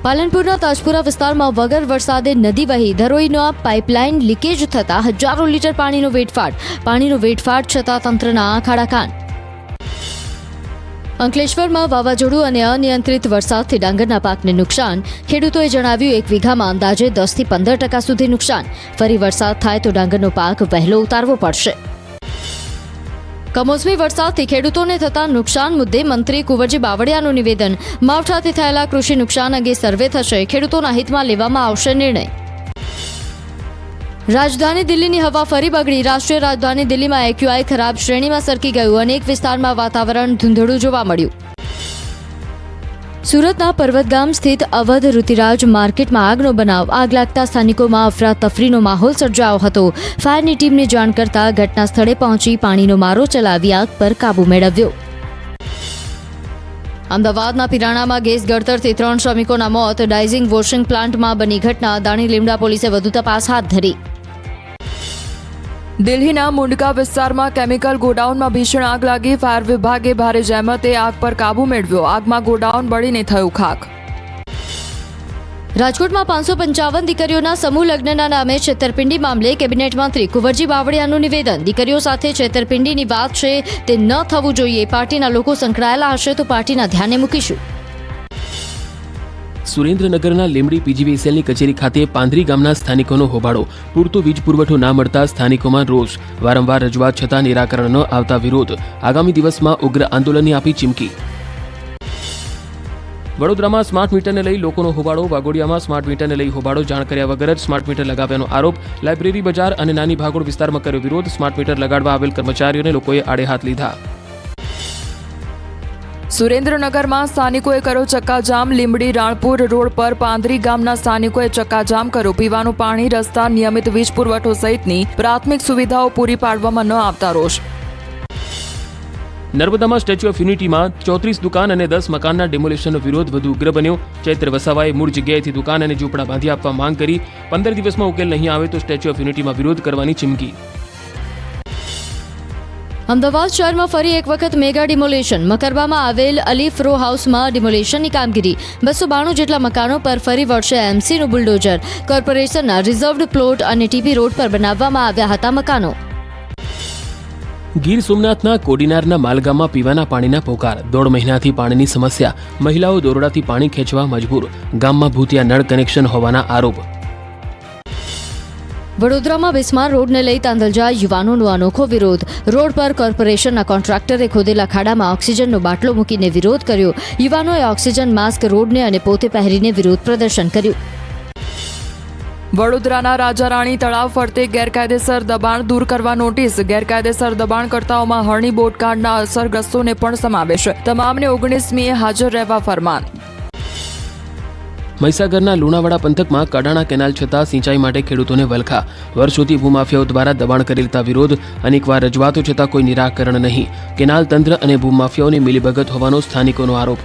પાલનપુરના તાજપુરા વિસ્તારમાં વગર વરસાદે નદી વહી ધરોઈનો પાઇપલાઇન લીકેજ થતા હજારો લીટર પાણીનો વેડફાટ છતાં તંત્રના આંખ કાન। અંકલેશ્વરમાં વાવાઝોડું અને અનિયંત્રિત વરસાદથી ડાંગરના પાકને નુકસાન। ખેડૂતોએ જણાવ્યું 1 વીઘામાં અંદાજે 10 થી 15% સુધી નુકસાન। ફરી વરસાદ થાય તો ડાંગરનો પાક વહેલો ઉતારવો પડશે। કમોસમી વરસાદથી ખેડૂતોને થતા નુકસાન મુદ્દે મંત્રી કુંવરજી બાવળિયાનું નિવેદન। માવઠાથી થયેલા કૃષિ નુકસાન અંગે સર્વે થશે, ખેડૂતોના હિતમાં લેવામાં આવશે નિર્ણય। રાજધાની દિલ્હીની હવા ફરી બગડી। રાષ્ટ્રીય રાજધાની દિલ્હીમાં એક્યુઆઈ ખરાબ શ્રેણીમાં સરકી ગયું। અનેક વિસ્તારમાં વાતાવરણ ધૂંધળું જોવા મળ્યું। સુરતના પર્વતગામ સ્થિત અવધ ઋતિરાજ માર્કેટમાં આગનો બનાવ। આગ લાગતા સ્થાનિકોમાં અફરાતફરીનો માહોલ સર્જાયો હતો। ફાયરની ટીમને જાણ કરતા ઘટના સ્થળે પહોંચી પાણીનો મારો ચલાવી આગ પર કાબૂ મેળવ્યો। અમદાવાદના પિરાણામાં ગેસ ગળતરથી 3 શ્રમિકોના મોત। ડાઇઝિંગ વોશિંગ પ્લાન્ટમાં બની ઘટના। દાણી લીમડા પોલીસે વધુ તપાસ હાથ ધરી। દિલ્હીના મુંડકા વિસ્તારમાં કેમિકલ ગોડાઉનમાં ભીષણ આગ લાગી। ફાયર વિભાગે ભારે જહેમતે આગ પર કાબૂ મેળવ્યો। આગમાં ગોડાઉન બળીને થયું ખાખ। રાજકોટમાં 555 દીકરીઓના સમૂહ લગ્નના નામે છેતરપિંડી મામલે કેબિનેટ મંત્રી કુંવરજી બાવળિયાનું નિવેદન। દીકરીઓ સાથે છેતરપિંડીની વાત છે તે ન થવું જોઈએ। પાર્ટીના લોકો સંકળાયેલા હશે તો પાર્ટીના ધ્યાને મૂકીશું। સુરેન્દ્રનગરના લીંબડી પીજીવીસીએલની કચેરી ખાતે પાંદરી ગામના સ્થાનિકોનો હોબાળો। પૂરતો વીજ પુરવઠો ના મળતા સ્થાનિકોમાં રોષ। વારંવાર રજૂઆત છતાં નિરાકરણ ન આવતા વિરોધ। આગામી દિવસમાં ઉગ્ર આંદોલનની આપી ચીમકી। વડોદરામાં સ્માર્ટ મીટરને લઈ લોકોનો હોબાળો। વાઘોડિયામાં સ્માર્ટ મીટરને લઈ હોબાળો। જાણ કર્યા વગર જ સ્માર્ટ મીટર લગાવ્યાનો આરોપ। લાઇબ્રેરી બજાર અને નાની ભાગોળ વિસ્તારમાં કર્યો વિરોધ। સ્માર્ટ મીટર લગાડવા આવેલ કર્મચારીઓને લોકોએ આડે હાથ લીધા। સુરેન્દ્રનગરમાં સ્થાનિકોએ કર્યો ચક્કાજામ। લીંબડી રાણપુર રોડ પર પાંદરી ગામના સ્થાનિકોએ ચક્કાજામ કર્યો। પીવાનું પાણી, રસ્તા, નિયમિત વીજ પુરવઠો સહિતની પ્રાથમિક સુવિધાઓ પૂરી પાડવામાં ન આવતા રોષ। નર્મદામાં સ્ટેચ્યુ ઓફ યુનિટીમાં 34 દુકાન અને 10 મકાનના ડેમોલિશનનો વિરોધ વધુ ઉગ્ર બન્યો। ચૈત્ર વસાવાએ મૂળ જગ્યાએથી દુકાન અને ઝૂંપડા બાંધી આપવા માંગ કરી। 15 દિવસમાં ઉકેલ નહીં આવે તો સ્ટેચ્યુ ઓફ યુનિટીમાં વિરોધ કરવાની ચીમકી। અમદાવાદ શહેરમાં ફરી એક વખત મેગા ડિમોલેશન। મકરબામાં આવેલ અલીફ રો હાઉસમાં ડિમોલેશનની કામગીરી। 292 જેટલા મકાનો પર ફરી વળશે એમસીનું બુલડોઝર। કોર્પોરેશનના રિઝર્વ્ડ પ્લોટ અને ટીપી રોડ પર બનાવવામાં આવ્યા હતા મકાનો। ગીર સોમનાથના કોડીનારના માલગામમાં પીવાના પાણીના પોકાર। 1.5 મહિનાથી પાણીની સમસ્યા। મહિલાઓ દોરડાથી પાણી ખેંચવા મજબૂર। ગામમાં ભૂતિયા નળ કનેક્શન હોવાના આરોપ। વડોદરામાં બિસ્માર રોડને લઈ તાંદલજા યુવાનોનો અનોખો વિરોધ। રોડ પર કોર્પોરેશનના કોન્ટ્રાક્ટરે ખોદેલા ખાડામાં ઓક્સિજનનો બાટલો મૂકીને વિરોધ કર્યો। યુવાનોએ ઓક્સિજન માસ્ક રોડને અને પોતે પહેરીને વિરોધ પ્રદર્શન કર્યું। વડોદરાના રાજારાણી તળાવ ફરતે ગેરકાયદેસર દબાણ દૂર કરવા નોટિસ। ગેરકાયદેસર દબાણકર્તાઓમાં હરણી બોટકાંડના અસરગ્રસ્તોને પણ સમાવેશ। તમામને 19મીએ હાજર રહેવા ફરમાન। મહીસાગરના લુણાવાડા પંથકમાં કડાણા કેનાલ છતાં સિંચાઈ માટે ખેડૂતોને વલખા। વર્ષોથી ભૂમાફિયાઓ દ્વારા દબાણ કરેલતા વિરોધ। અનેકવાર રજૂઆતો છતાં કોઈ નિરાકરણ નહીં। કેનાલ તંત્ર અને ભૂમાફિયાઓની મિલીભગત હોવાનો સ્થાનિકોનો આરોપ।